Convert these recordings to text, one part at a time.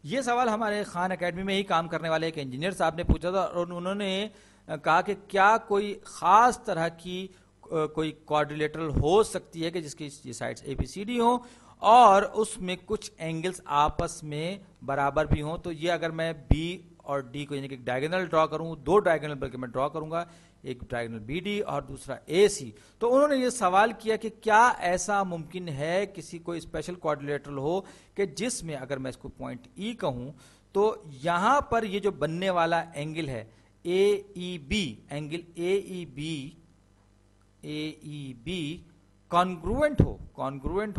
یہ سوال ہمارے خان اکیڈمی میں ہی کام کرنے والے ایک انجینئر صاحب نے پوچھا تھا اور انہوں نے کہا کہ کیا کوئی خاص طرح کی کوئی کوارڈیلیٹرل ہو سکتی ہے کہ جس کی یہ سائڈس اے بی سی ڈی ہوں اور اس میں کچھ اینگلز آپس میں برابر بھی ہوں. تو یہ اگر میں بی اور ڈی کو یعنی کہ ڈائیگنل ڈرا کروں, دو ڈائیگنل بلکہ میں ڈرا کروں گا, ایک ڈائیگنل بی ڈی اور دوسرا اے سی, تو انہوں نے یہ سوال کیا کہ کیا ایسا ممکن ہے کسی کوئی اسپیشل کوارڈیلیٹرل ہو کہ جس میں اگر میں اس کو پوائنٹ ای کہوں تو یہاں پر یہ جو بننے والا اینگل ہے A E B, angle A E B congruent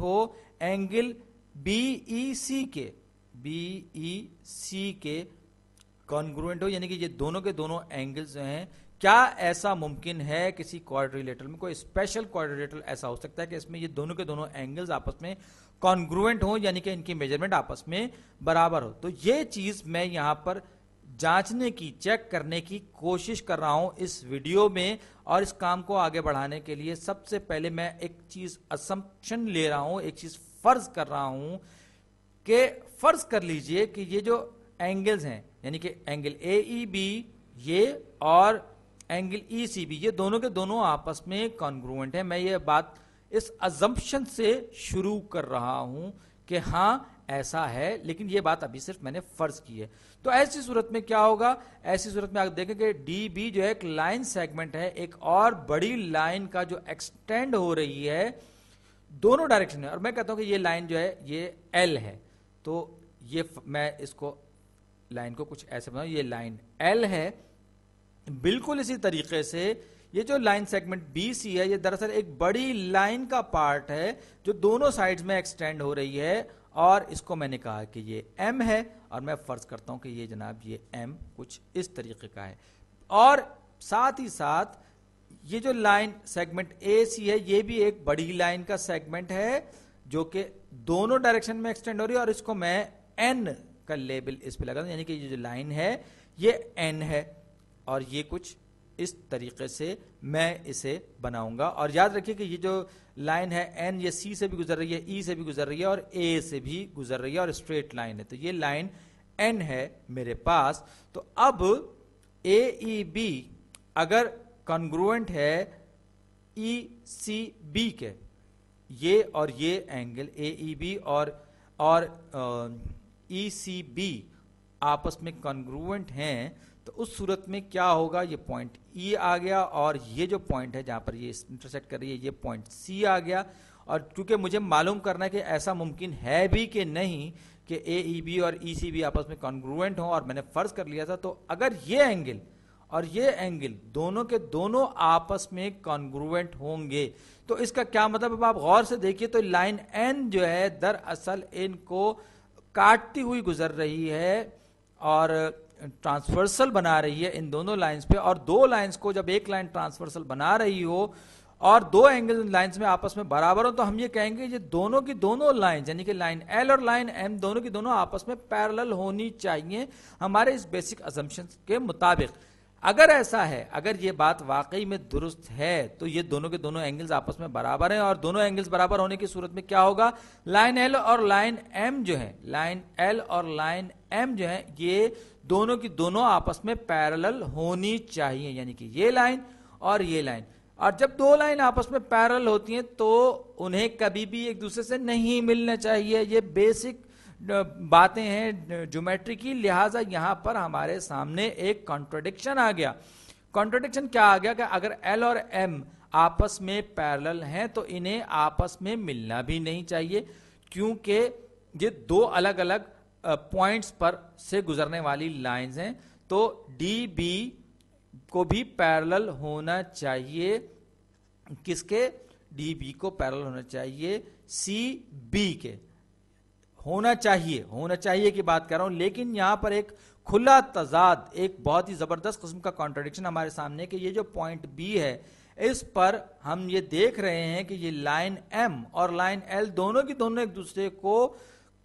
ہو اینگل بی ای سی کے کانگروئنٹ ہو, یعنی کہ یہ دونوں کے دونوں اینگلز ہیں. کیا ایسا ممکن ہے کسی کوارڈیلیٹرل میں, کوئی اسپیشل کوارڈیلیٹرل ایسا ہو سکتا ہے کہ اس میں یہ دونوں کے دونوں اینگلز آپس میں کانگروئنٹ ہوں, یعنی کہ ان کی میجرمنٹ آپس میں برابر ہو. تو یہ چیز میں یہاں پر جانچنے کی, چیک کرنے کی کوشش کر رہا ہوں اس ویڈیو میں, اور اس کام کو آگے بڑھانے کے لیے سب سے پہلے میں ایک چیز اسمپشن لے رہا ہوں, ایک چیز فرض کر رہا ہوں کہ فرض کر لیجئے کہ یہ جو اینگلز ہیں یعنی کہ اینگل اے ای بی یہ اور اینگل ای سی بی یہ دونوں کے دونوں آپس میں کانگروئنٹ ہیں. میں یہ بات اس اسمپشن سے شروع کر رہا ہوں کہ ہاں ایسا ہے, لیکن یہ بات ابھی صرف میں نے فرض کی ہے. تو ایسی صورت میں کیا ہوگا, ایسی صورت میں آپ دیکھیں کہ ڈی بی جو ہے ایک لائن سیگمنٹ ہے, ایک اور بڑی لائن کا جو ایکسٹینڈ ہو رہی ہے دونوں ڈائریکشن میں, اور میں کہتا ہوں کہ یہ لائن جو ہے یہ ایل ہے. تو یہ میں اس کو لائن کو کچھ ایسے بناؤں, یہ لائن ایل ہے. بالکل اسی طریقے سے یہ جو لائن سیگمنٹ بی سی ہے یہ دراصل ایک بڑی لائن کا پارٹ ہے جو دونوں سائڈز میں ایکسٹینڈ ہو رہی ہے, اور اس کو میں نے کہا کہ یہ ایم ہے, اور میں فرض کرتا ہوں کہ یہ جناب یہ ایم کچھ اس طریقے کا ہے. اور ساتھ ہی ساتھ یہ جو لائن سیگمنٹ اے سی ہے یہ بھی ایک بڑی لائن کا سیگمنٹ ہے جو کہ دونوں ڈائریکشن میں ایکسٹینڈ ہو رہی ہے, اور اس کو میں این کا لیبل اس پہ لگا دوں, یعنی کہ یہ جو لائن ہے یہ این ہے, اور یہ کچھ اس طریقے سے میں اسے بناؤں گا. اور یاد رکھیے کہ یہ جو لائن ہے این یہ سی سے بھی گزر رہی ہے, ای سے بھی گزر رہی ہے, اور اے سے بھی گزر رہی ہے, اور اسٹریٹ لائن ہے. تو یہ لائن این ہے میرے پاس. تو اب اے ای بی اگر کنگروئنٹ ہے ای سی بی کے, یہ اور یہ اینگل اے ای بی اور ای سی بی آپس میں کنگروئنٹ ہیں, تو اس صورت میں کیا ہوگا, یہ پوائنٹ ای آ گیا, اور یہ جو پوائنٹ ہے جہاں پر یہ انٹرسیکٹ کر رہی ہے یہ پوائنٹ سی آ گیا. اور کیونکہ مجھے معلوم کرنا ہے کہ ایسا ممکن ہے بھی کہ نہیں کہ اے ای بی اور ای سی بی آپس میں کنگروئنٹ ہوں, اور میں نے فرض کر لیا تھا, تو اگر یہ اینگل اور یہ اینگل دونوں کے دونوں آپس میں کنگروئنٹ ہوں گے تو اس کا کیا مطلب ہے, آپ غور سے دیکھیے تو لائن این جو ہے دراصل ان کو کاٹتی ہوئی گزر رہی ہے اور ٹرانسورسل بنا رہی ہے ان دونوں لائنز پہ. اور دو لائنز کو جب ایک لائن ٹرانسورسل بنا رہی ہو اور دو اینگل لائنز میں آپس میں برابر ہو تو ہم یہ کہیں گے یہ دونوں کی دونوں لائنز یعنی کہ لائن ایل اور لائن ایم دونوں کی دونوں آپس میں پیرلل ہونی چاہیے ہمارے اس بیسک اسمپشن کے مطابق. اگر ایسا ہے, اگر یہ بات واقعی میں درست ہے تو یہ دونوں کے دونوں اینگلز آپس میں برابر ہیں, اور دونوں اینگلز برابر ہونے کی صورت میں کیا ہوگا, لائن ایل اور لائن ایم جو ہے, لائن ایل اور لائن ایم جو ہے یہ دونوں کی دونوں آپس میں پیرلل ہونی چاہیے, یعنی کہ یہ لائن اور یہ لائن. اور جب دو لائن آپس میں پیرلل ہوتی ہیں تو انہیں کبھی بھی ایک دوسرے سے نہیں ملنا چاہیے. یہ بیسک باتیں ہیں جیومیٹری کی, لہٰذا یہاں پر ہمارے سامنے ایک کانٹرڈکشن آ گیا. کانٹرڈکشن کیا آ گیا کہ اگر ایل اور ایم آپس میں پیرلل ہیں تو انہیں آپس میں ملنا بھی نہیں چاہیے, کیونکہ یہ دو الگ الگ پوائنٹس پر سے گزرنے والی لائنز ہیں. تو ڈی بی کو بھی پیرلل ہونا چاہیے, کس کے, ڈی بی کو پیرلل ہونا چاہیے سی بی کے, ہونا چاہیے کی بات کر رہا ہوں. لیکن یہاں پر ایک کھلا تضاد, ایک بہت ہی زبردست قسم کا کانٹرڈکشن ہمارے سامنے کہ یہ جو پوائنٹ بی ہے اس پر ہم یہ دیکھ رہے ہیں کہ یہ لائن ایم اور لائن ایل دونوں کی دونوں ایک دوسرے کو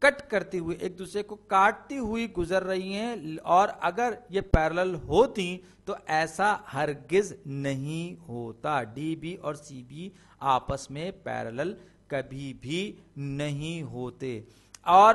کٹ کرتی ہوئی, ایک دوسرے کو کاٹتی ہوئی گزر رہی ہیں, اور اگر یہ پیرلل ہوتی تو ایسا ہرگز نہیں ہوتا. ڈی بی اور سی بی آپس میں پیرلل کبھی بھی نہیں ہوتے. اور